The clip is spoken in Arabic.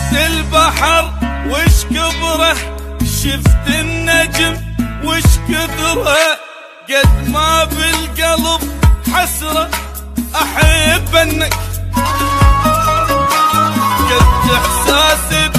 شفت البحر وش كبره، شفت النجم وش كثره، قد ما بالقلب حسرة أحب أنك، قد إحساسي